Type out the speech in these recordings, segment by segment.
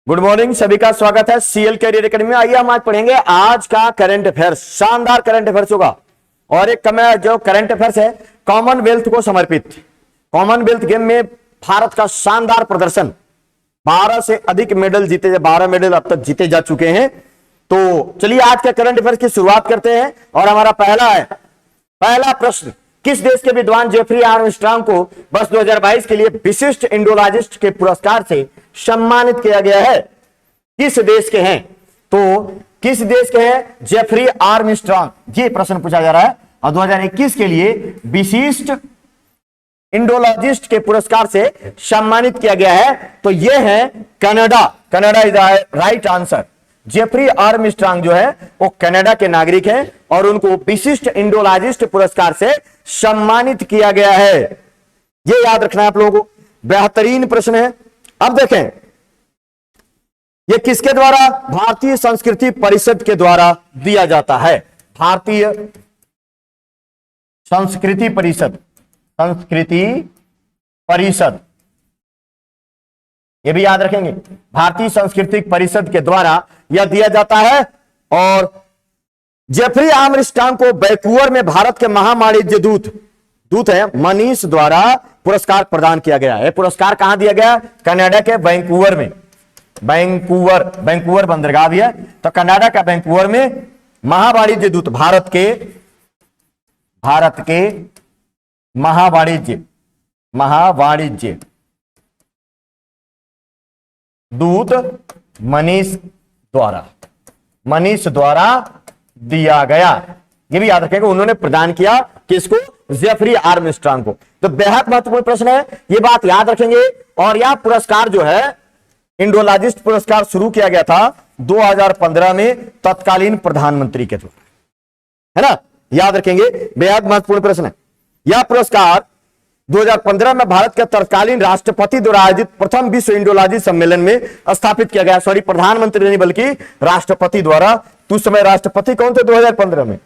Good morning, सभी का स्वागत है सीएल कैरियर एकेडमी में। आइए हम आज पढ़ेंगे आज का करंट अफेयर्स। शानदार करंट अफेयर्स होगा और एक जो करंट अफेयर्स है कॉमनवेल्थ को समर्पित। कॉमनवेल्थ गेम में भारत का शानदार प्रदर्शन, 12 से अधिक मेडल जीते, 12 मेडल अब तक जीते जा चुके हैं। तो चलिए आज के करंट अफेयर्स की शुरुआत करते हैं और हमारा पहला प्रश्न, किस देश के विद्वान जेफरी आर्मस्ट्रांग को वर्ष 2022 के लिए विशिष्ट इंडोलॉजिस्ट के पुरस्कार से सम्मानित किया गया है? किस देश के हैं? तो किस देश के हैं जेफरी आर्मस्ट्रांग, ये प्रश्न पूछा जा रहा है। और 2021 के लिए विशिष्ट इंडोलॉजिस्ट के पुरस्कार से सम्मानित किया गया है, तो ये है Canada. Canada is the right answer. Jeffrey Armstrong जो है वो कनाडा के नागरिक हैं और उनको विशिष्ट इंडोलॉजिस्ट पुरस्कार से सम्मानित किया गया है। ये याद रखना है आप लोगों को, बेहतरीन प्रश्न है। अब देखें ये किसके द्वारा, भारतीय संस्कृति परिषद के द्वारा दिया जाता है। भारतीय संस्कृति परिषद, संस्कृति परिषद, ये भी याद रखेंगे, भारतीय सांस्कृतिक परिषद के द्वारा यह दिया जाता है। और जेफरी आर्मस्ट्रांग को वैंकूवर में भारत के महावाणिज्य दूत है मनीष द्वारा पुरस्कार प्रदान किया गया है। पुरस्कार कहां दिया गया? कनाडा के वैंकूवर में। वैंकूवर बंदरगाह भी है, तो कनाडा का वैंकूवर में महावाणिज्य दूत, भारत के महावाणिज्य दूत मनीष द्वारा दिया गया। ये भी याद रखेंगे, उन्होंने प्रदान किया किसको? जेफरी आर्मस्ट्रांग को। तो बेहद महत्वपूर्ण प्रश्न है, ये बात याद रखेंगे। और यह पुरस्कार जो है इंडोलॉजिस्ट पुरस्कार शुरू किया गया था 2015 में तत्कालीन प्रधानमंत्री के द्वारा, है ना, याद रखेंगे, बेहद महत्वपूर्ण प्रश्न है। यह पुरस्कार 2015 में भारत के तत्कालीन राष्ट्रपति द्वारा आयोजित प्रथम विश्व इंडोलॉजी सम्मेलन में स्थापित किया गया। सॉरी, प्रधानमंत्री नहीं बल्कि राष्ट्रपति द्वारा। तो उस समय राष्ट्रपति कौन थे 2015 में?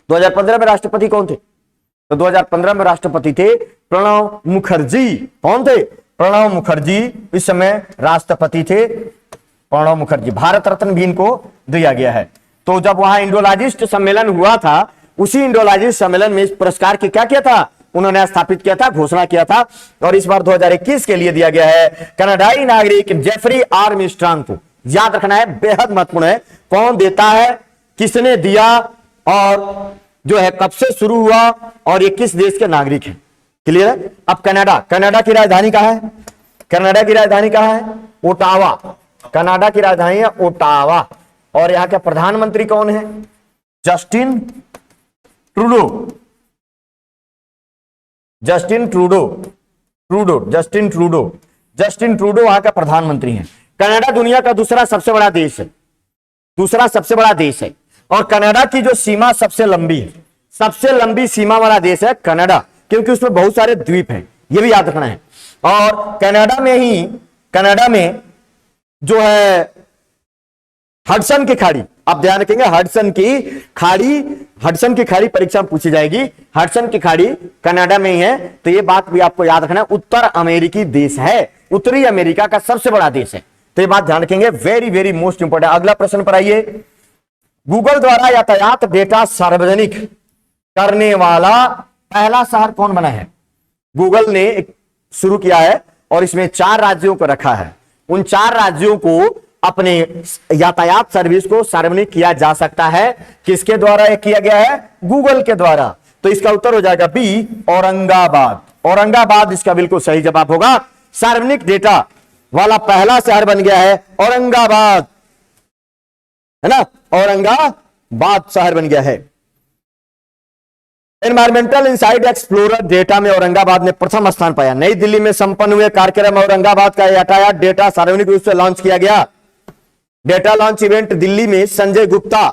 2015 में राष्ट्रपति कौन थे? तो 2015 में राष्ट्रपति थे प्रणब मुखर्जी। कौन थे? प्रणब मुखर्जी इस समय राष्ट्रपति थे। प्रणब मुखर्जी, भारत रत्न भी इनको दिया गया है। तो जब वहां इंडोलॉजिस्ट सम्मेलन हुआ था, उसी इंडोलॉजिस्ट सम्मेलन में इस पुरस्कार की क्या किया था? उन्होंने स्थापित किया था, घोषणा किया था। और इस बार 2021 के लिए दिया गया है कनाडाई नागरिक जेफरी आर्मस्ट्रांग को। याद रखना है, बेहद महत्वपूर्ण है। कौन देता है, किसने दिया, और जो है कब से शुरू हुआ, और ये किस देश के नागरिक हैं। क्लियर है? अब कनाडा की राजधानी कहां है? कनाडा की राजधानी कहां है? ओटावा। कनाडा की राजधानी है ओटावा। और यहां के प्रधानमंत्री कौन है? Justin Trudeau. जस्टिन ट्रूडो वहां का प्रधानमंत्री है। कनाडा दुनिया का दूसरा सबसे बड़ा देश है। और कनाडा की जो सीमा सबसे लंबी सीमा वाला देश है कनाडा, क्योंकि उसमें बहुत सारे द्वीप हैं, ये भी याद रखना है। और कनाडा में जो है हडसन की खाड़ी, आप ध्यान रखेंगे, हडसन की खाड़ी परीक्षा में पूछी जाएगी। हडसन की खाड़ी कनाडा में ही है, तो ये बात भी आपको याद रखना है। उत्तर अमेरिकी देश है, उत्तरी अमेरिका का सबसे बड़ा देश है, तो ये बात ध्यान रखेंगे, वेरी वेरी मोस्ट इंपोर्टेंट। अगला प्रश्न पर आइए, गूगल द्वारा यातायात डेटा सार्वजनिक करने वाला पहला शहर कौन बना है? गूगल ने शुरू किया है और इसमें 4 राज्यों को रखा है। उन 4 राज्यों को अपने यातायात सर्विस को सार्वजनिक किया जा सकता है। किसके द्वारा यह किया गया है? गूगल के द्वारा। तो इसका उत्तर हो जाएगा बी, औरंगाबाद। औरंगाबाद इसका बिल्कुल सही जवाब होगा। सार्वजनिक डेटा वाला पहला शहर बन गया है औरंगाबाद, है ना, औरंगाबाद शहर बन गया है। एनवायरमेंटल इनसाइड एक्सप्लोरर डेटा में औरंगाबाद ने प्रथम स्थान पाया। नई दिल्ली में संपन्न हुए कार्यक्रम औरंगाबाद का यातायात डेटा सार्वजनिक रूप से लॉन्च किया गया। डेटा लॉन्च इवेंट दिल्ली में संजय गुप्ता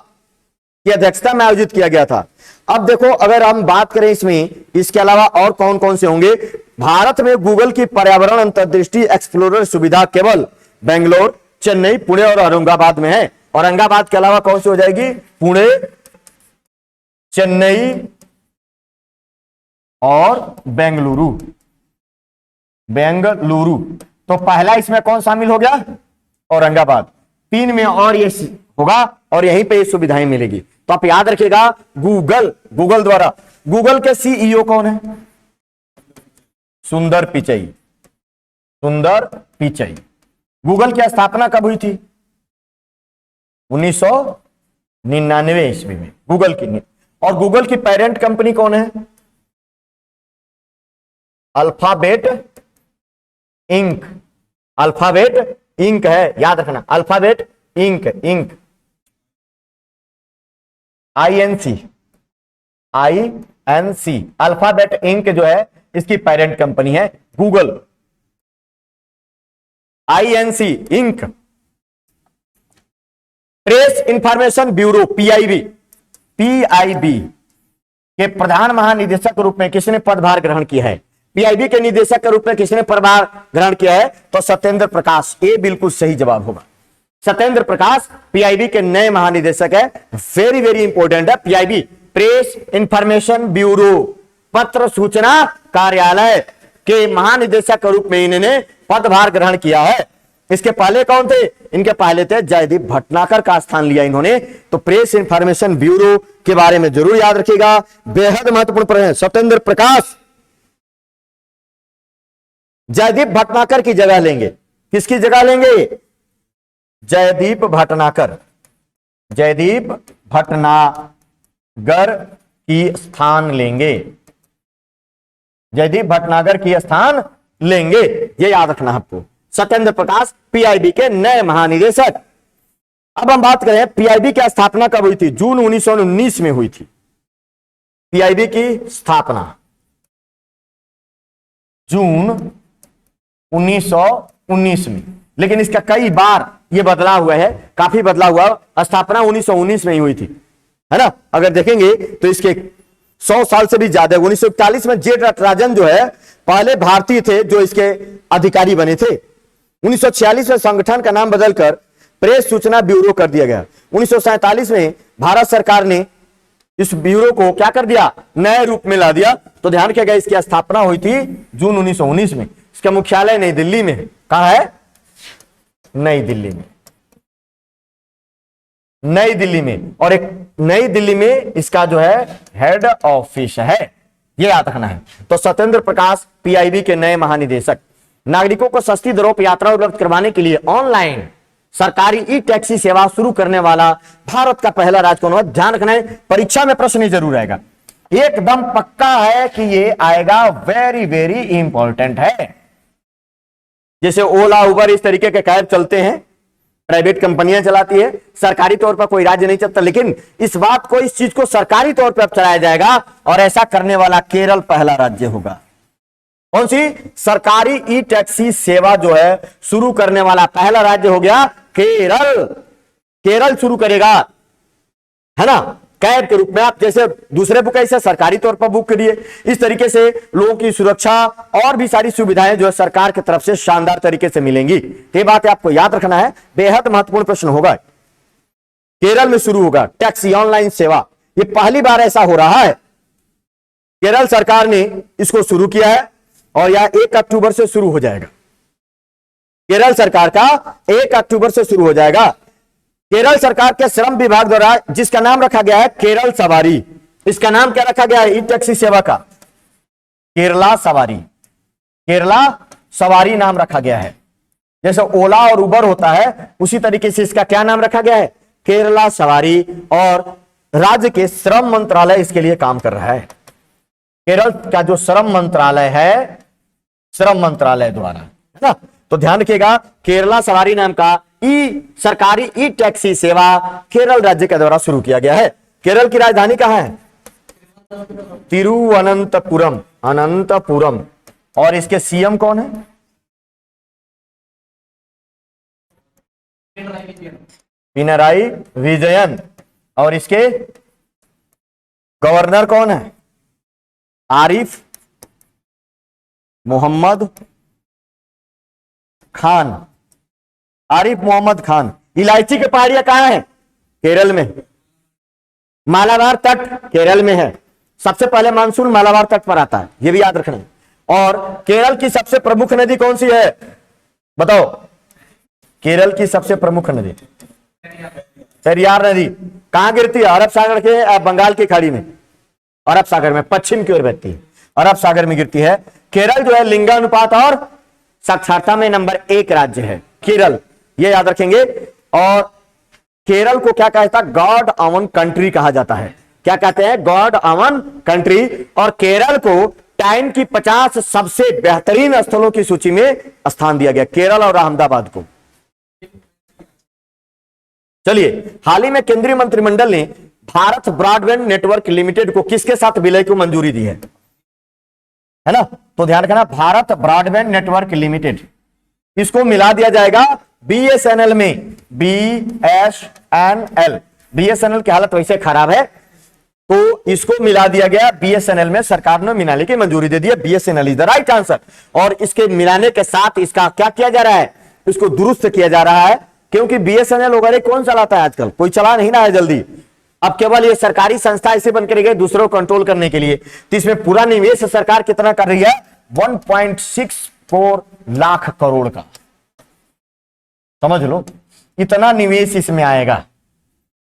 की अध्यक्षता में आयोजित किया गया था। अब देखो, अगर हम बात करें इसमें, इसके अलावा और कौन कौन से होंगे? भारत में गूगल की पर्यावरण अंतर्दृष्टि एक्सप्लोरर सुविधा केवल बेंगलोर, चेन्नई, पुणे और औरंगाबाद में है। औरंगाबाद के अलावा कौन सी हो जाएगी? पुणे, चेन्नई और बेंगलुरु। तो पहला इसमें कौन शामिल हो गया? औरंगाबाद, 3 में और ये होगा और यहीं पे ये सुविधाएं मिलेगी। तो आप याद रखिएगा गूगल द्वारा, गूगल के सीईओ कौन है? सुंदर पिचई। गूगल की स्थापना कब हुई थी? 1999 ईस्वी में गूगल की। और गूगल की पेरेंट कंपनी कौन है? Alphabet ink. अल्फाबेट इंक है, याद रखना, Alphabet Inc. INC Alphabet Inc जो है इसकी पेरेंट कंपनी है Google. INC Inc. Press Information Bureau PIB के प्रधान महानिदेशक के रूप में किसने पदभार ग्रहण किया है? PIB के निदेशक के रूप में किसने पदभार ग्रहण किया है? तो सत्येंद्र प्रकाश। ये बिल्कुल सही जवाब होगा, सत्येंद्र प्रकाश PIB के नए महानिदेशक है। वेरी वेरी इंपॉर्टेंट है PIB, प्रेस इंफॉर्मेशन ब्यूरो, पत्र सूचना कार्यालय के महानिदेशक के रूप में इन्होंने पदभार ग्रहण किया है। इसके पहले कौन थे? इनके पहले थे जयदीप भटनागर का स्थान लिया इन्होंने। तो प्रेस इंफॉर्मेशन ब्यूरो के बारे में जरूर याद रखिएगा, बेहद महत्वपूर्ण प्रश्न है। सत्येंद्र प्रकाश जयदीप भटनागर की जगह लेंगे। किसकी जगह लेंगे? जयदीप भटनागर की स्थान लेंगे। जयदीप भटनागर की स्थान लेंगे, ये याद रखना आपको। सत्येंद्र प्रकाश PIB के नए महानिदेशक। अब हम बात करें PIB की स्थापना कब हुई थी? जून 1919 में हुई थी PIB की स्थापना, जून 1919 में। लेकिन इसका कई बार ये बदलाव हुआ है, काफी बदलाव हुआ। स्थापना 1919 में ही हुई थी, है ना। अगर देखेंगे तो इसके 100 साल से भी ज्यादा। 1941 में जे नटराजन जो है पहले भारतीय थे जो इसके अधिकारी बने थे। 1946 में संगठन का नाम बदलकर प्रेस सूचना ब्यूरो कर दिया गया। 1947 में भारत सरकार ने इस ब्यूरो को क्या कर दिया? नए रूप में ला दिया। तो ध्यान रखिएगा, इसकी स्थापना हुई थी जून 1919 में। इसका मुख्यालय नई दिल्ली में है। कहां है? नई दिल्ली में। और एक नई दिल्ली में इसका जो है हेड ऑफिस है, ये याद रखना है। तो सत्येंद्र प्रकाश PIB के नए महानिदेशक। नागरिकों को सस्ती दरों पर यात्रा उपलब्ध करवाने के लिए ऑनलाइन सरकारी ई-टैक्सी सेवा शुरू करने वाला भारत का पहला राज्य कौन है? ध्यान रखना है, परीक्षा में प्रश्न जरूर आएगा, एकदम पक्का है कि ये आएगा। वेरी वेरी इंपॉर्टेंट है। जैसे ओला उबर इस तरीके के कैब चलते हैं, प्राइवेट कंपनियां चलाती है, सरकारी तौर पर कोई राज्य नहीं चलता। लेकिन इस बात को, इस चीज को सरकारी तौर पर अब चलाया जाएगा और ऐसा करने वाला केरल पहला राज्य होगा। कौन सी? सरकारी ई-टैक्सी सेवा जो है शुरू करने वाला पहला राज्य हो गया केरल शुरू करेगा, है ना। कैब के रूप में आप जैसे दूसरे बुक ऐसे सरकारी तौर पर बुक करिए। इस तरीके से लोगों की सुरक्षा और भी सारी सुविधाएं जो है सरकार की तरफ से शानदार तरीके से मिलेंगी। ये बात आपको याद रखना है, बेहद महत्वपूर्ण प्रश्न होगा। केरल में शुरू होगा टैक्सी ऑनलाइन सेवा, ये पहली बार ऐसा हो रहा है। केरल सरकार ने इसको शुरू किया है और यह 1 अक्टूबर से शुरू हो जाएगा। केरल सरकार का 1 अक्टूबर से शुरू हो जाएगा। केरल सरकार के श्रम विभाग द्वारा जिसका नाम रखा गया है केरल सवारी। इसका नाम क्या रखा गया है ई टैक्सी सेवा का? केरला सवारी नाम रखा गया है। जैसे ओला और उबर होता है उसी तरीके से इसका क्या नाम रखा गया है? केरला सवारी। और राज्य के श्रम मंत्रालय इसके लिए काम कर रहा है। केरल का जो श्रम मंत्रालय है, श्रम मंत्रालय द्वारा, है ना। तो ध्यान रखिएगा, केरला सवारी नाम का सरकारी ई टैक्सी सेवा केरल राज्य के द्वारा शुरू किया गया है। केरल की राजधानी कहां है? तिरुवनंतपुरम। और इसके सीएम कौन है? पिनराई विजयन। और इसके गवर्नर कौन है? आरिफ मोहम्मद खान। इलायची के पहाड़ियां कहां है? केरल में। मालाबार तट केरल में है। सबसे पहले मानसून मालाबार तट पर आता है, यह भी याद रखना है। और केरल की सबसे प्रमुख नदी कौन सी है? बताओ। केरल की सबसे प्रमुख नदी पेरियार नदी कहां गिरती है? अरब सागर के बंगाल की खाड़ी में, अरब सागर में पश्चिम की ओर बहती है, अरब सागर में गिरती है। केरल जो है लिंगानुपात और साक्षरता में नंबर 1 राज्य है केरल, ये याद रखेंगे। और केरल को क्या कहता है? गॉड अवन कंट्री कहा जाता है। क्या कहते हैं? God own country. और केरल को टाइम की 50 सबसे बेहतरीन स्थलों की सूची में स्थान दिया गया, केरल और अहमदाबाद को। चलिए, हाल ही में केंद्रीय मंत्रिमंडल ने भारत ब्रॉडबैंड नेटवर्क लिमिटेड को किसके साथ विलय को मंजूरी दी है ना? तो ध्यान रखना, भारत ब्रॉडबैंड नेटवर्क लिमिटेड, इसको मिला दिया जाएगा बीएसएनएल में। बीएसएनएल, बीएसएनएल की हालत वैसे खराब है तो इसको मिला दिया गया बीएसएनएल में। सरकार ने मिलाने की मंजूरी दे दी है। BSNL is the right answer. और इसके मिलाने के साथ इसका क्या किया जा रहा है? इसको दुरुस्त किया जा रहा है, क्योंकि बीएसएनएल वगैरह कौन चलाता है आजकल? कोई चला नहीं ना है जल्दी। अब केवल ये सरकारी संस्था ऐसे बन कर गई दूसरों को कंट्रोल करने के लिए। तो इसमें पूरा निवेश सरकार कितना कर रही है? 1.64 लाख करोड़ का। समझ लो, इतना निवेश इसमें आएगा,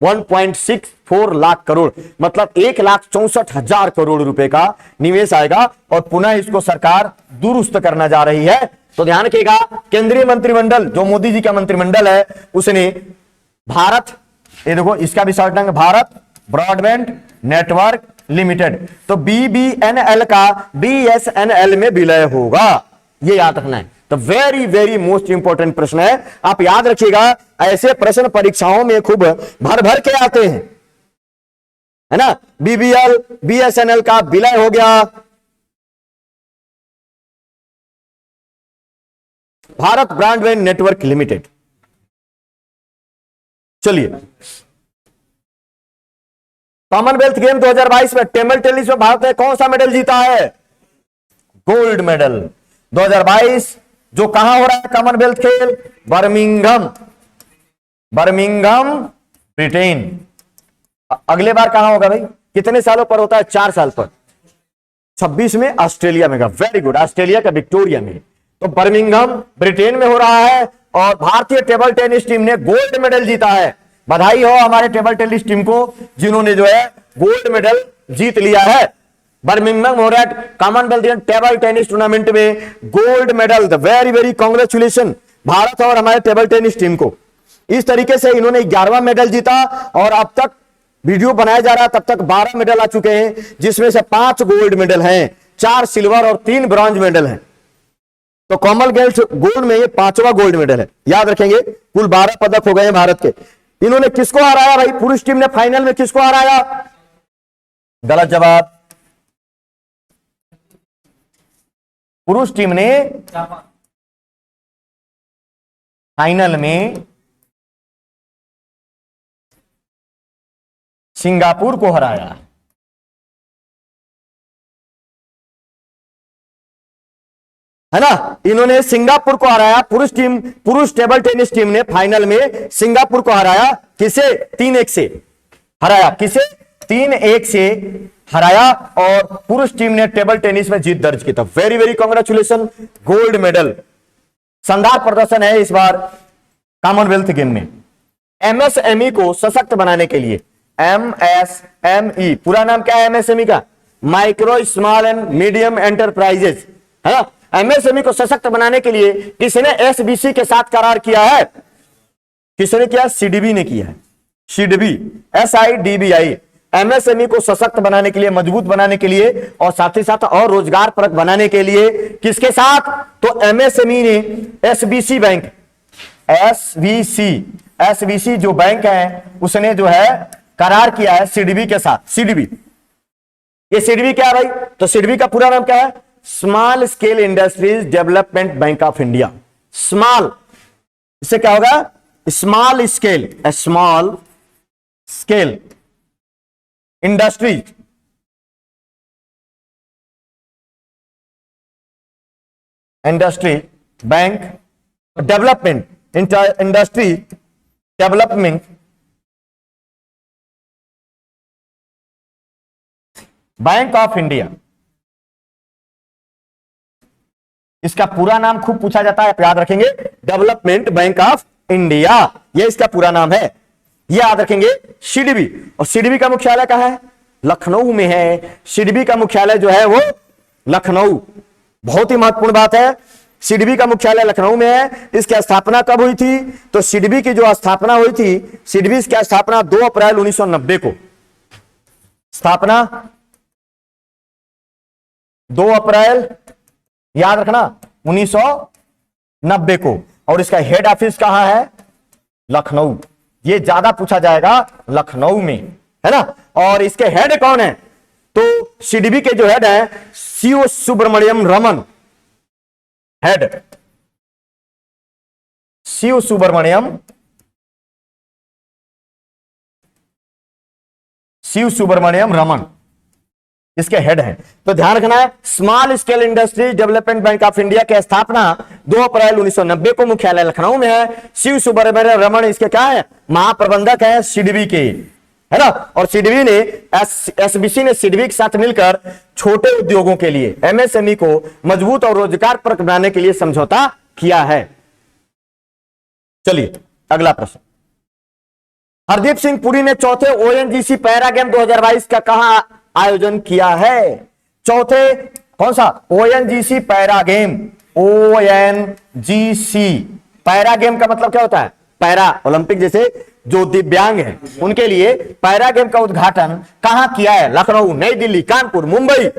1.64 लाख करोड़, मतलब 1,64,000 करोड़ रुपए का निवेश आएगा। और पुनः इसको सरकार दुरुस्त करना जा रही है। तो ध्यान रखिएगा, केंद्रीय मंत्रिमंडल जो मोदी जी का मंत्रिमंडल है उसने भारत, ये देखो इसका भी शॉर्ट नाम भारत ब्रॉडबैंड नेटवर्क लिमिटेड, तो बीबीएनएल का बीएसएनएल में विलय होगा, ये याद रखना है। तो वेरी वेरी मोस्ट इंपॉर्टेंट प्रश्न है, आप याद रखिएगा। ऐसे प्रश्न परीक्षाओं में खूब भर भर के आते हैं, है ना। बीबीएल बीएसएनएल का विलय हो गया, भारत ब्रॉडबैंड नेटवर्क लिमिटेड। चलिए, कॉमनवेल्थ गेम 2022 में टेबल टेनिस में भारत ने कौन सा मेडल जीता है? Gold medal 2022। जो कहां हो रहा है कॉमनवेल्थ खेल? Birmingham, Birmingham Britain. अगले बार कहां होगा भाई? कितने सालों पर होता है? 4 साल पर। 26 में ऑस्ट्रेलिया में का, वेरी गुड, ऑस्ट्रेलिया का विक्टोरिया में। तो बर्मिंघम ब्रिटेन में हो रहा है और भारतीय टेबल टेनिस टीम ने गोल्ड मेडल जीता है। बधाई हो हमारे टेबल टेनिस टीम को जिन्होंने जो है गोल्ड मेडल जीत लिया है। बर्मिंघम हो रहा है कॉमनवेल्थ टेबल टेनिस टूर्नामेंट में gold medal. Very very congratulation Bharat और हमारे टेबल टेनिस टीम को। इस तरीके से इन्होंने 11वां मेडल जीता और अब तक वीडियो बनाया जा रहा है, तब तक 12 मेडल आ चुके हैं, जिसमें से 5 गोल्ड मेडल हैं, 4 सिल्वर और 3 ब्रॉन्ज मेडल हैं। तो कॉमनवेल्थ गोल्ड में ये 5वां गोल्ड मेडल है, याद रखेंगे। कुल 12 पदक हो गए हैं भारत के। इन्होंने किसको हराया भाई? पुरुष टीम ने फाइनल में किसको हराया? गलत जवाब। पुरुष टीम ने फाइनल में सिंगापुर को हराया। है ना, इन्होंने सिंगापुर को हराया। पुरुष टीम, पुरुष टेबल टेनिस टीम ने फाइनल में सिंगापुर को हराया। किसे? 3-1 से हराया। किसे? 3-1 से हराया और पुरुष टीम ने टेबल टेनिस में जीत दर्ज की। था very very congratulation, gold medal. शानदार प्रदर्शन है इस बार कॉमनवेल्थ गेम में। एमएसएमई को सशक्त बनाने के लिए, एमएसएमई पूरा नाम क्या है एमएसएमई का? Micro small and medium enterprises, है ना। एमएसएमई को सशक्त बनाने के लिए किसने एसबीसी के साथ करार किया है? किसने किया? सीडीबी ने किया है। CDB, SIDBI। एमएसएमई को सशक्त बनाने के लिए, मजबूत बनाने के लिए और साथ ही साथ और रोजगार परक बनाने के लिए किसके साथ? तो एमएसएमई ने एसबीसी बैंक, एसबीसी जो बैंक है उसने जो है करार किया है सीडीबी के साथ। सीडीबी, ये सीडीबी क्या है भाई? तो सीडीबी का पूरा नाम क्या है? Small Scale Industries Development Bank of India. Small, इससे क्या होगा? Small scale, small Scale industries bank development, industry development Bank of India. इसका पूरा नाम खूब पूछा जाता है, आप याद रखेंगे, डेवलपमेंट बैंक ऑफ इंडिया, ये इसका पूरा नाम है। ये याद रखेंगे सिडबी। और सिडबी का मुख्यालय कहां है? लखनऊ में है। सिडबी का मुख्यालय जो है वो लखनऊ, बहुत ही महत्वपूर्ण बात है। सिडबी का मुख्यालय लखनऊ में है। इसकी स्थापना कब हुई थी? तो सिडबी की जो स्थापना हुई थी, सिडबी की स्थापना 2 अप्रैल 1990 को, स्थापना 2 अप्रैल याद रखना 1990 को। और इसका हेड ऑफिस कहां है? लखनऊ। ये ज्यादा पूछा जाएगा, लखनऊ में, है ना। और इसके हेड कौन है? तो सिडबी के जो हेड है CEO Subramanyam Raman, head CEO Subramanyam Raman इसके हेड हैं। तो ध्यान रखना है, Small Scale Industries Development Bank of India की स्थापना 2 अप्रैल 1990 को, मुख्यालय लखनऊ में है। शिव सुब्रमण्यम रमन इसके क्या है? महाप्रबंधक है सिडबी के, है ना। और सिडबी ने एसबीसी ने सिडबी के साथ मिलकर छोटे उद्योगों के लिए, एमएसएमई को मजबूत और रोजगारपरक बनाने के लिए समझौता किया है। चलिए अगला प्रश्न। हरदीप सिंह पुरी ने चौथे ओएनजीसी पैरा गेम 2022 का कहां आयोजन किया है? चौथे कौन सा? ONGC para game. ONGC para game का मतलब क्या होता है? पैरा ओलंपिक, जैसे जो दिव्यांग हैं उनके लिए पैरा गेम का उद्घाटन कहां किया है? लखनऊ, नई दिल्ली, कानपुर, मुंबई,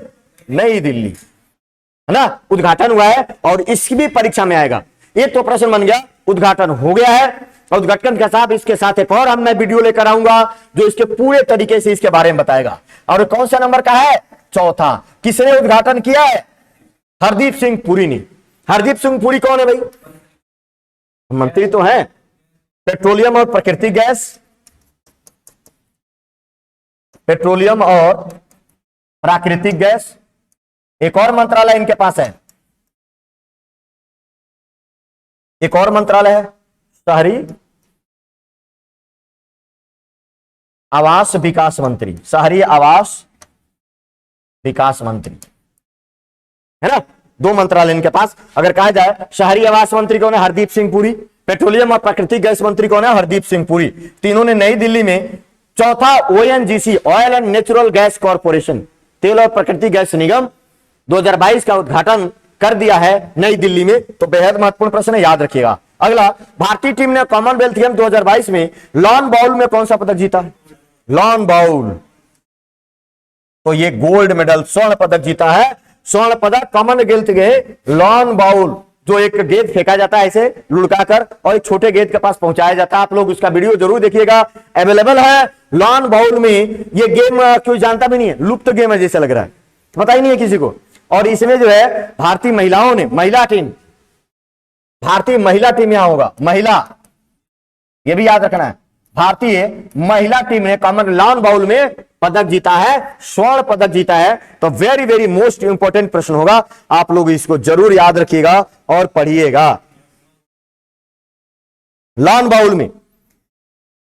नई दिल्ली, है ना, उद्घाटन हुआ है। और इसकी भी परीक्षा में आएगा। ये तो प्रश्न बन गया, उद्घाटन हो गया है। और उद्घाटन के साथ इसके साथ एक और मैं वीडियो लेकर आऊंगा जो इसके पूरे तरीके से इसके बारे में बताएगा। और कौन सा नंबर का है? चौथा। किसने उद्घाटन किया है? हरदीप सिंह पुरी ने। हरदीप सिंह पुरी कौन है भाई? मंत्री तो है पेट्रोलियम और प्राकृतिक गैस, पेट्रोलियम और प्राकृतिक गैस। एक और मंत्रालय इनके पास है, एक और मंत्रालय है शहरी आवास विकास मंत्री, शहरी आवास विकास मंत्री, है ना। 2 मंत्रालय इनके पास। अगर कहा जाए शहरी आवास मंत्री कौन है? हरदीप सिंह पुरी। पेट्रोलियम और प्राकृतिक गैस मंत्री कौन है? हरदीप सिंह पुरी। तीनों ने नई दिल्ली में चौथा ONGC, oil and natural gas corporation, तेल और प्राकृतिक गैस निगम 2022 का उद्घाटन कर दिया है नई दिल्ली में। तो बेहद महत्वपूर्ण प्रश्न है, याद रखिएगा। अगला, भारतीय टीम ने कॉमनवेल्थ गेम 2022 में लॉन बाउल में कौन सा पदक जीता है? लॉन बाउल, तो ये गोल्ड मेडल, स्वर्ण पदक जीता है। स्वर्ण पदक कॉमनवेल्थ के लॉन बाउल, जो एक गेंद फेंका जाता है ऐसे लुढ़काकर और एक छोटे गेंद के पास पहुंचाया जाता है। आप लोग उसका वीडियो जरूर देखिएगा, अवेलेबल है। लॉन बाउल में ये गेम कोई जानता भी नहीं है, लुप्त गेम है जैसे लग रहा है, पता ही नहीं है किसी को। और इसमें जो है भारतीय महिलाओं ने, महिला टीम, भारतीय महिला टीम यहां होगा, महिला, ये भी याद रखना है। भारतीय महिला टीम ने कॉमन लॉन बाउल में पदक जीता है, स्वर्ण पदक जीता है। तो वेरी वेरी मोस्ट इंपॉर्टेंट प्रश्न होगा, आप लोग इसको जरूर याद रखिएगा और पढ़िएगा। लॉन बाउल में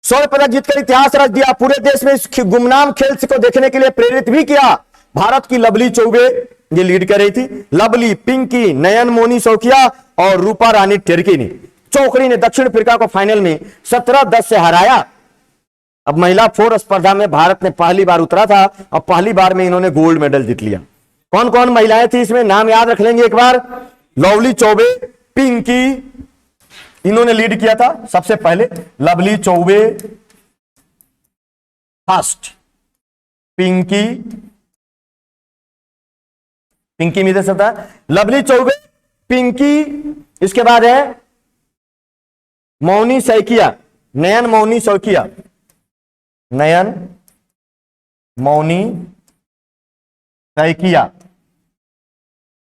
स्वर्ण पदक जीतकर इतिहास रच दिया, पूरे देश में इस गुमनाम खेल को देखने के लिए प्रेरित भी किया। भारत की लवली चौबे ये लीड कर रही थी। लवली, पिंकी, नयन मोनी शौकिया और रूपा रानी टिर्की ने, चौकड़ी ने दक्षिण अफ्रीका को फाइनल में 17-10 से हराया। अब महिला 4 स्पर्धा में भारत ने पहली बार उतरा था और पहली बार में इन्होंने गोल्ड मेडल जीत लिया। कौन कौन महिलाएं थी इसमें, नाम याद रख लेंगे एक बार। लवली चौबे, पिंकी, इन्होंने लीड किया था सबसे पहले। लवली चौबे फर्स्ट, पिंकी में दे सकता है, लवली चौबे, पिंकी, इसके बाद है मौनी सैकिया, नयन मौनी सौकिया, नयन मौनी सैकिया।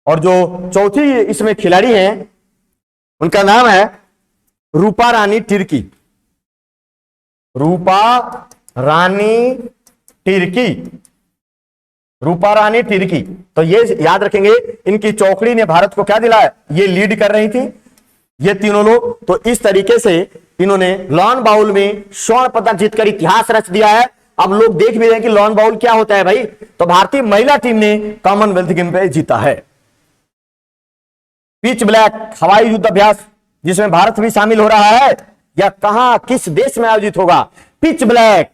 और जो चौथी इसमें खिलाड़ी हैं उनका नाम है रूपा रानी टिर्की, रूपा रानी टिर्की, रूपा रानी टिर्की। तो ये याद रखेंगे, इनकी चौकड़ी ने भारत को क्या दिलाया, ये लीड कर रही थी ये तीनों लोग। तो इस तरीके से इन्होंने लॉन बाउल में स्वर्ण पदक जीतकर इतिहास रच दिया है। अब लोग देख भी रहे हैं कि लॉन बाउल क्या होता है भाई। तो भारतीय महिला टीम ने कॉमनवेल्थ गेम पे जीता है। पिच ब्लैक हवाई युद्ध अभ्यास जिसमें भारत भी शामिल हो रहा है, या कहां किस देश में आयोजित होगा? पिच ब्लैक,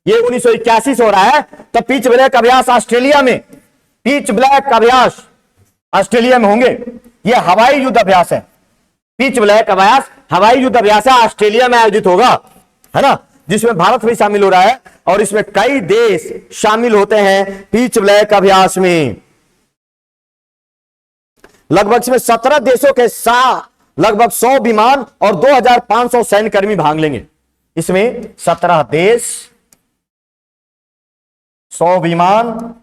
ये 1981 से हो रहा है। तो पिच ब्लैक अभ्यास ऑस्ट्रेलिया में, पिच ब्लैक अभ्यास ऑस्ट्रेलिया में होंगे। ये हवाई युद्ध अभ्यास है, पिच ब्लैक अभ्यास हवाई युद्ध अभ्यास है, ऑस्ट्रेलिया में आयोजित होगा, है ना, जिसमें भारत भी शामिल हो रहा है और इसमें कई देश शामिल होते हैं पिच ब्लैक अभ्यास में। लगभग इसमें 17 देशों के लगभग 100 विमान और 2500 सैन्य कर्मी भाग लेंगे। इसमें 17 देश, 100 विमान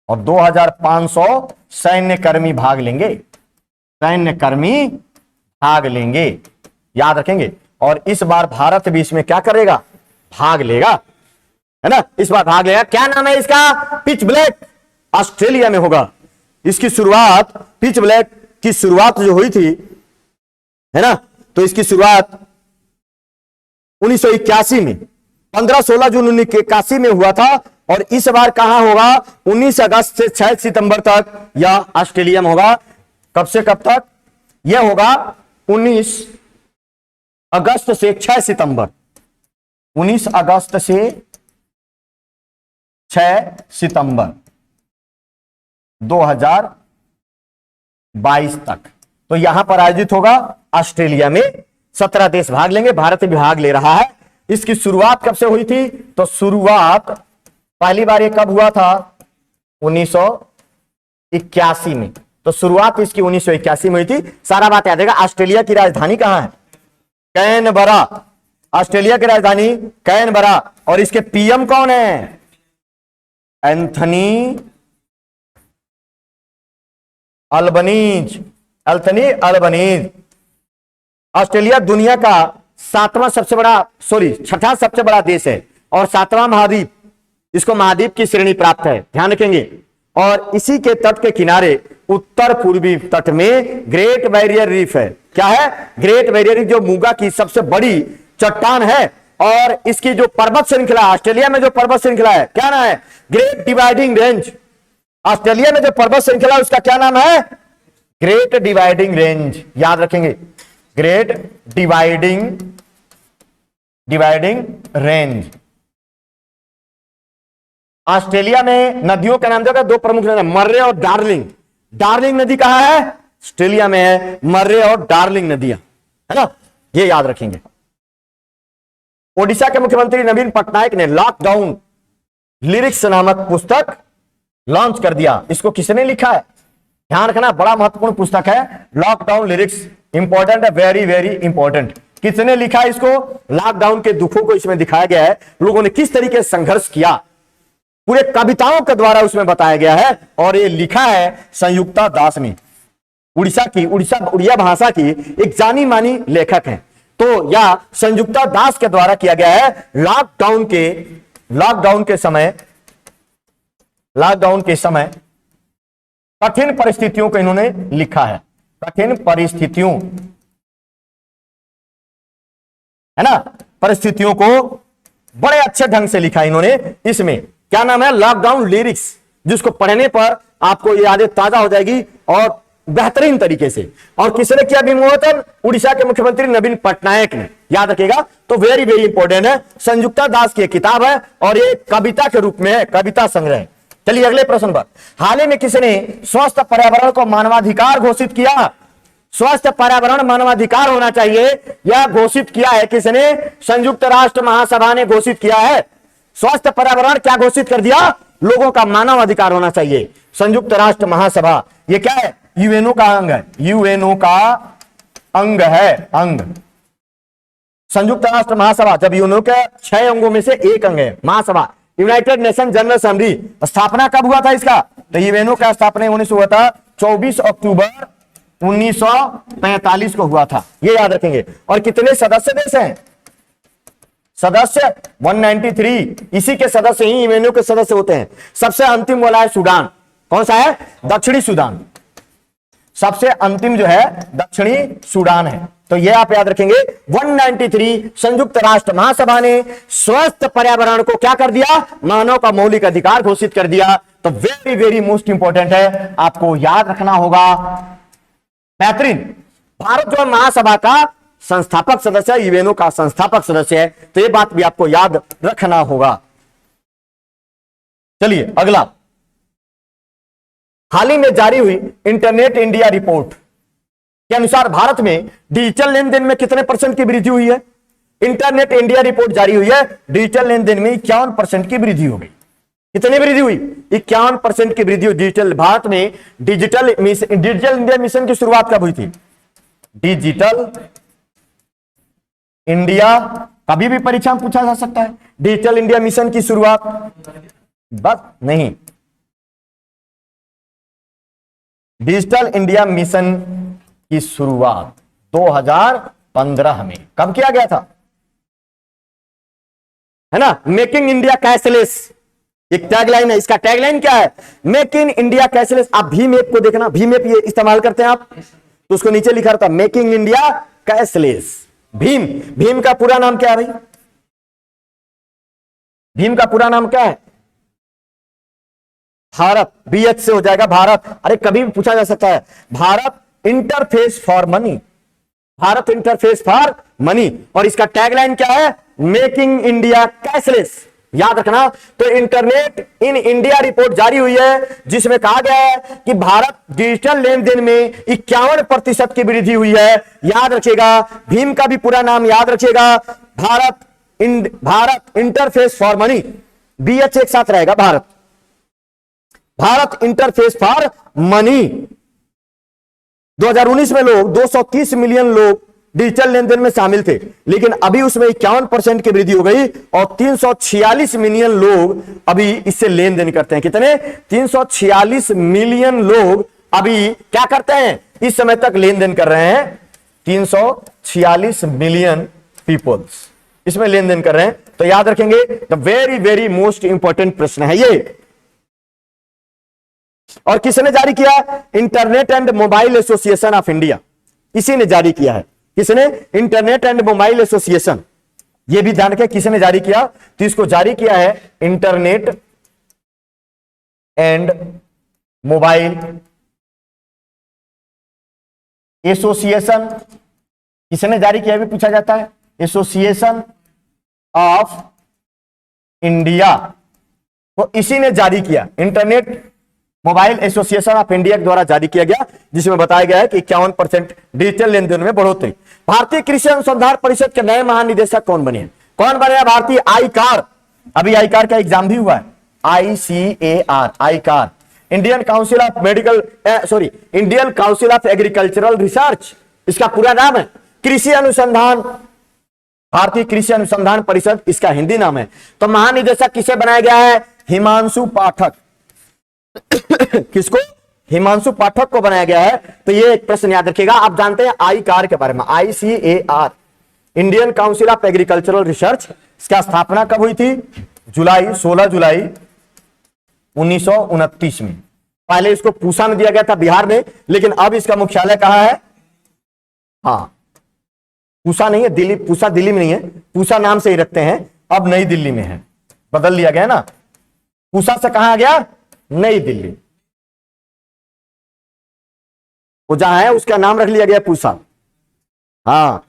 और 2500 सैन्य कर्मी भाग लेंगे, सैन्य कर्मी भाग लेंगे, याद रखेंगे। और इस बार भारत भी इसमें क्या करेगा? भाग लेगा, है ना, इस बार भाग लेगा। क्या नाम है इसका? पिच ब्लैक, ऑस्ट्रेलिया में होगा। इसकी शुरुआत, पिच ब्लैक की शुरुआत जो हुई थी, है ना, तो इसकी शुरुआत 1981 में 15-16 जून 1981 में हुआ था। और इस बार कहां होगा? 19 अगस्त से 6 सितंबर तक यह ऑस्ट्रेलिया में होगा। कब से कब तक? यह होगा 19 अगस्त से 6 सितंबर, 19 अगस्त से 6 सितंबर 2022 तक। तो यहां पर आयोजित होगा ऑस्ट्रेलिया में, 17 देश भाग लेंगे, भारत भी भाग ले रहा है। इसकी शुरुआत कब से हुई थी? तो शुरुआत पहली बार ये कब हुआ था? 1981 में। तो शुरुआत इसकी 1981 में हुई थी। सारा बात याद रहेगा। ऑस्ट्रेलिया की राजधानी कहां है? कैनबरा, ऑस्ट्रेलिया की राजधानी कैनबरा। और इसके पीएम कौन है? एंथनी अल्बनीज, ऑस्ट्रेलिया दुनिया का छठा सबसे बड़ा देश है और 7वां महाद्वीप, इसको महाद्वीप की श्रेणी प्राप्त है, ध्यान रखेंगे। और इसी के तट के किनारे उत्तर पूर्वी तट में ग्रेट बैरियर रीफ है। क्या है? ग्रेट बैरियर रीफ, जो मूगा की सबसे बड़ी चट्टान है। और इसकी जो पर्वत श्रृंखला, ऑस्ट्रेलिया में जो पर्वत श्रृंखला है, क्या नाम है? Great dividing range. ऑस्ट्रेलिया में जो पर्वत श्रृंखला है उसका क्या नाम है? ग्रेट डिवाइडिंग रेंज, याद रखेंगे, ग्रेट डिवाइडिंग रेंज। ऑस्ट्रेलिया में नदियों का नाम देखा, 2 प्रमुख नदी, मर्रे और डार्लिंग। डार्लिंग नदी कहां है? ऑस्ट्रेलिया में है, मर्रे और डार्लिंग नदियां, है ना, ये याद रखेंगे। ओडिशा के मुख्यमंत्री नवीन पटनायक ने लॉकडाउन लिरिक्स नामक पुस्तक लॉन्च कर दिया। इसको किसने लिखा है? ध्यान रखना, बड़ा महत्वपूर्ण पुस्तक है लॉकडाउन लिरिक्स, इंपॉर्टेंट है, वेरी वेरी इंपॉर्टेंट। किसने लिखा है इसको? लॉकडाउन के दुखों को इसमें दिखाया गया है, लोगों ने किस तरीके से संघर्ष किया, पूरे कविताओं के द्वारा उसमें बताया गया है। और ये लिखा है संयुक्ता दास ने, उड़िया भाषा की एक जानी मानी लेखक है। तो यह संयुक्ता दास के द्वारा किया गया है। लॉकडाउन के समय कठिन परिस्थितियों को इन्होंने लिखा है, कठिन परिस्थितियों, है ना, परिस्थितियों को बड़े अच्छे ढंग से लिखा इन्होंने। इसमें क्या नाम है? लॉकडाउन लिरिक्स, जिसको पढ़ने पर आपको ये यादें ताजा हो जाएगी और बेहतरीन तरीके से। और किसने किया विमोचन? उड़ीसा के मुख्यमंत्री नवीन पटनायक ने, याद रखिएगा। तो वेरी वेरी इंपॉर्टेंट है, संयुक्ता दास की किताब है और ये कविता के रूप में है, कविता संग्रह। चलिए अगले प्रश्न पर। हाल ही में किसने स्वस्थ पर्यावरण को मानवाधिकार घोषित किया? स्वस्थ पर्यावरण मानवाधिकार होना चाहिए, यह घोषित किया है किसने? संयुक्त राष्ट्र महासभा ने घोषित किया है। स्वस्थ पर्यावरण क्या घोषित कर दिया? लोगों का मानव अधिकार होना चाहिए। संयुक्त राष्ट्र महासभा, ये क्या है? यूएनओ का अंग है, यूएनओ का अंग है, अंग। संयुक्त राष्ट्र महासभा जब यूएनओ के 6 अंगों में से एक अंग है महासभा, यूनाइटेड नेशन जनरल असेंबली। स्थापना कब हुआ था इसका? तो यूएनओ का स्थापना 19 हुआ था 24 अक्टूबर 1945 को हुआ था, ये याद रखेंगे। और कितने सदस्य देश हैं? सदस्य 193, इसी के सदस्य ही यूएनओ के सदस्य होते हैं। सबसे अंतिम वाला है सूडान, कौन सा है? दक्षिणी सूडान। सबसे अंतिम जो है दक्षिणी सूडान है। तो ये आप याद रखेंगे। 193 संयुक्त राष्ट्र महासभा ने स्वस्थ पर्यावरण को क्या कर दिया? मानव का मौलिक अधिकार घोषित कर दिया। तो वेरी वेरी मोस्ट इंपॉर्टेंट है, आपको याद रखना होगा। बेहतरीन। भारत जो महासभा का संस्थापक सदस्य है, यूएनओ का संस्थापक सदस्य है। तो ये बात भी आपको याद रखना होगा। चलिए अगला, हाल ही में जारी हुई इंटरनेट इंडिया रिपोर्ट के अनुसार भारत में डिजिटल लेन देन में कितने % की वृद्धि हुई है? इंटरनेट इंडिया रिपोर्ट जारी हुई है, डिजिटल लेन देन में 51% की वृद्धि हो गई। कितनी वृद्धि हुई? 51% की वृद्धि हुई। डिजिटल भारत में डिजिटल इंडिया मिशन की शुरुआत कब हुई थी? डिजिटल इंडिया, कभी भी परीक्षा में पूछा जा सकता है। डिजिटल इंडिया मिशन की शुरुआत बस नहीं, डिजिटल इंडिया मिशन की शुरुआत 2015 में कब किया गया था? है ना, मेकिंग इंडिया कैशलेस एक टैगलाइन है। इसका टैगलाइन क्या है? Make in India cashless. आप भीम ऐप को देखना, भीम ऐप ये इस्तेमाल करते हैं आप, तो उसको नीचे लिखा रहता making India cashless. Bhim, Bhim का पूरा नाम क्या है भाई? भीम का पूरा नाम क्या है? भारत, बीएच से हो जाएगा भारत। अरे कभी भी पूछा जा सकता है। Bharat Interface for money, Bharat Interface for money. और इसका टैगलाइन क्या है? Making India cashless. याद रखना। तो इंटरनेट इन इंडिया रिपोर्ट जारी हुई है, जिसमें कहा गया है कि भारत डिजिटल लेन देन में 51% की वृद्धि हुई है। याद रखिएगा, भीम का भी पूरा नाम याद रखिएगा, Bharat Interface for Money, BH एक साथ रहेगा, भारत इंटरफेस फॉर मनी। 2019 में लोग 230 मिलियन लोग डिजिटल लेन देन में शामिल थे, लेकिन अभी उसमें 51% की वृद्धि हो गई और 346 मिलियन लोग अभी इससे लेन देन करते हैं। कितने? 346 मिलियन लोग अभी क्या करते हैं? इस समय तक लेन देन कर रहे हैं। 346 मिलियन पीपल्स इसमें लेन देन कर रहे हैं। तो याद रखेंगे, the very very most important प्रश्न है ये। और किसने जारी किया? Internet and mobile association of India, इसी ने जारी किया है। किसने? Internet and mobile association. यह भी ध्यान रखें किसने जारी किया, तो इसको जारी किया है इंटरनेट एंड मोबाइल एसोसिएशन। किसने जारी किया भी पूछा जाता है, एसोसिएशन ऑफ इंडिया, तो इसी ने जारी किया। Internet mobile association of India के द्वारा जारी किया गया, जिसमें बताया गया है कि 51% डिजिटल लेन देन में बढ़ोतरी। भारतीय कृषि अनुसंधान परिषद के नए महानिदेशक कौन बने? कौन बने? भारतीय आईकार। अभी आईकार का एग्जाम भी हुआ है, ICAR, आईकार, Indian council of Indian council of agricultural research, इसका पूरा नाम है। कृषि अनुसंधान, भारतीय कृषि अनुसंधान परिषद इसका हिंदी नाम है। तो महानिदेशक किसे बनाया गया है? हिमांशु पाठक। किसको? हिमांशु पाठक को बनाया गया है। तो ये एक प्रश्न याद रखिएगा। आप जानते हैं आईकार के बारे में, ICAR, Indian council of agricultural research, इसका स्थापना कब हुई थी? 16 जुलाई 1929 में। पहले इसको पूसा में दिया गया था, बिहार में, लेकिन अब इसका मुख्यालय कहां है? हाँ, पूसा नहीं है, दिल्ली। पूसा दिल्ली में नहीं है, पूसा नाम से ही रखते हैं, अब नई दिल्ली में है, बदल लिया गया ना। पूसा से कहां आ गया? नई दिल्ली। वो जहां है उसका नाम रख लिया गया पूसा। हाँ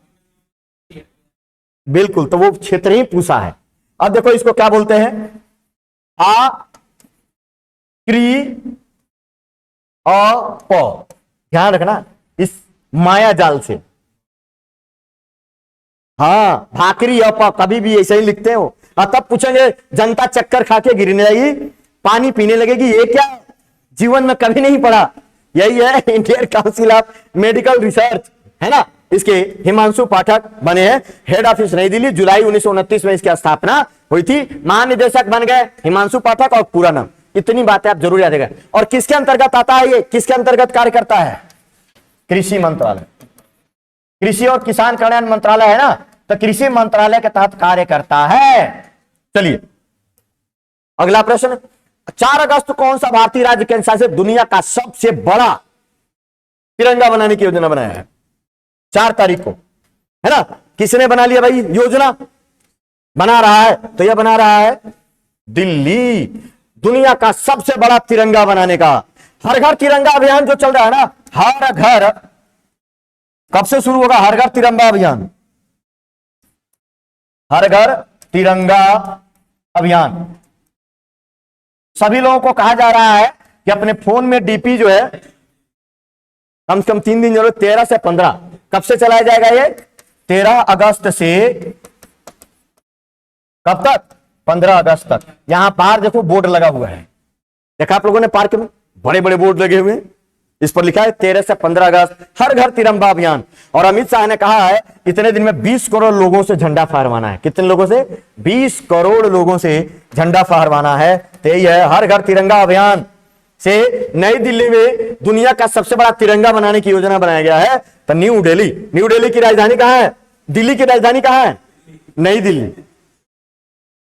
बिल्कुल, तो वो क्षेत्र ही पूसा है। अब देखो इसको क्या बोलते हैं? आ क्री अ प, ध्यान रखना इस माया जाल से। हाँ, भाकरी अ प कभी भी ऐसे ही लिखते हो, और तब पूछेंगे जनता चक्कर खा के गिरने लगेगी, पानी पीने लगेगी, ये क्या है? जीवन में कभी नहीं पढ़ा। यही है Indian council of medical research, है ना। इसके हिमांशु पाठक बने हैं। हेड ऑफिस नई दिल्ली, जुलाई 1929 में इसकी स्थापना हुई थी। महानिदेशक बन गए हिमांशु पाठक, और पूरा नाम। इतनी बातें आप जरूर याद रखें। और किसके अंतर्गत आता है ये? किसके अंतर्गत कार्य करता है? कृषि मंत्रालय, कृषि और किसान कल्याण मंत्रालय है ना, तो कृषि मंत्रालय के तहत कार्य करता है। चलिए अगला प्रश्न, 4 अगस्त को कौन सा भारतीय राज्य केंद्र शासित दुनिया का सबसे बड़ा तिरंगा बनाने की योजना बनाया है? 4 तारीख को, है ना। किसने बना लिया भाई योजना? बना रहा है, तो यह बना रहा है दिल्ली, दुनिया का सबसे बड़ा तिरंगा बनाने का। हर घर तिरंगा अभियान जो चल रहा है ना, हर घर कब से शुरू होगा हर घर तिरंगा अभियान? हर घर तिरंगा अभियान। सभी लोगों को कहा जा रहा है कि अपने फोन में डीपी जो है कम से कम 3 दिन जरूर 13 से 15 कब से चलाया जाएगा ये? 13 अगस्त से कब तक? 15 अगस्त तक। यहां पार देखो बोर्ड लगा हुआ है, देखा आप लोगों ने पार्क में बड़े बड़े बोर्ड लगे हुए हैं, इस पर लिखा है 13 से 15 अगस्त हर घर तिरंगा अभियान। और अमित शाह ने कहा है इतने दिन में 20 करोड़ लोगों से झंडा फहरवाना है। कितने लोगों से? 20 करोड़ लोगों से झंडा फहरवाना है। तो यही है हर घर तिरंगा अभियान से नई दिल्ली में दुनिया का सबसे बड़ा तिरंगा बनाने की योजना बनाया गया है। तो न्यू दिल्ली की राजधानी कहां है? दिल्ली की राजधानी कहां है? नई दिल्ली।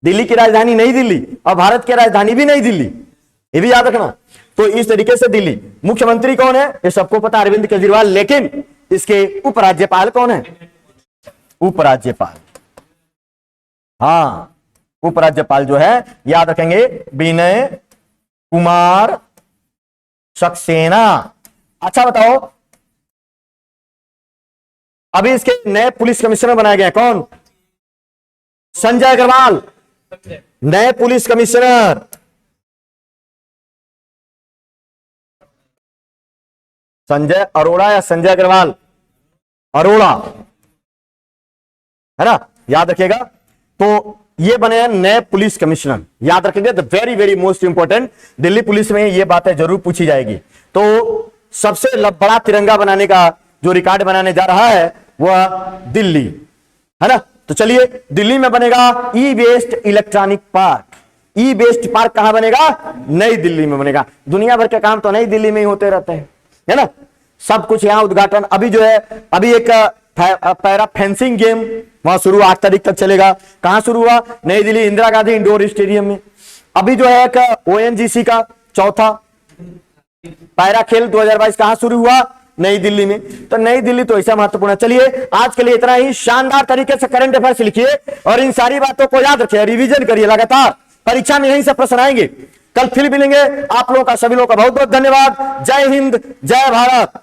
दिल्ली की राजधानी नई दिल्ली और भारत की राजधानी भी नई दिल्ली, ये भी याद रखना। तो इस तरीके से दिल्ली, मुख्यमंत्री कौन है ये सबको पता, अरविंद केजरीवाल, लेकिन इसके उपराज्यपाल कौन है? उपराज्यपाल, हाँ उपराज्यपाल जो है याद रखेंगे विनय कुमार सक्सेना। अच्छा बताओ, अभी इसके नए पुलिस कमिश्नर बनाए गए कौन? संजय अग्रवाल, नए पुलिस कमिश्नर। संजय अरोड़ा या संजय अग्रवाल? अरोड़ा है ना, याद रखिएगा। तो ये बने हैं नए पुलिस कमिश्नर, याद रखेंगे। The very very most important, Delhi police में ये बातें जरूर पूछी जाएगी। तो सबसे बड़ा तिरंगा बनाने का जो रिकॉर्ड बनाने जा रहा है वह दिल्ली है ना। तो चलिए, दिल्ली में बनेगा ई वेस्ट इलेक्ट्रॉनिक पार्क। ई वेस्ट पार्क कहां बनेगा? नई दिल्ली में बनेगा। दुनिया भर के काम तो नई दिल्ली में ही होते रहते हैं, है ना। सब कुछ यहां उद्घाटन अभी जो है, अभी एक पैरा फेंसिंग गेम वहां शुरू 8 तारीख तक चलेगा। कहां शुरू हुआ? नई दिल्ली इंदिरा गांधी इंडोर स्टेडियम में। अभी जो है एक ओएनजीसी का चौथा पैरा खेल 2022 कहां शुरू हुआ? नई दिल्ली में। तो नई दिल्ली तो ऐसा महत्वपूर्ण है। चलिए, आज के लिए इतना ही। शानदार तरीके से करंट अफेयर्स लिखिए और इन सारी बातों को याद रखिए, रिवीजन करिए लगातार। परीक्षा में यहीं से प्रश्न आएंगे। कल फिर मिलेंगे। आप लोगों का, सभी लोगों का बहुत बहुत धन्यवाद। जय हिंद, जय भारत।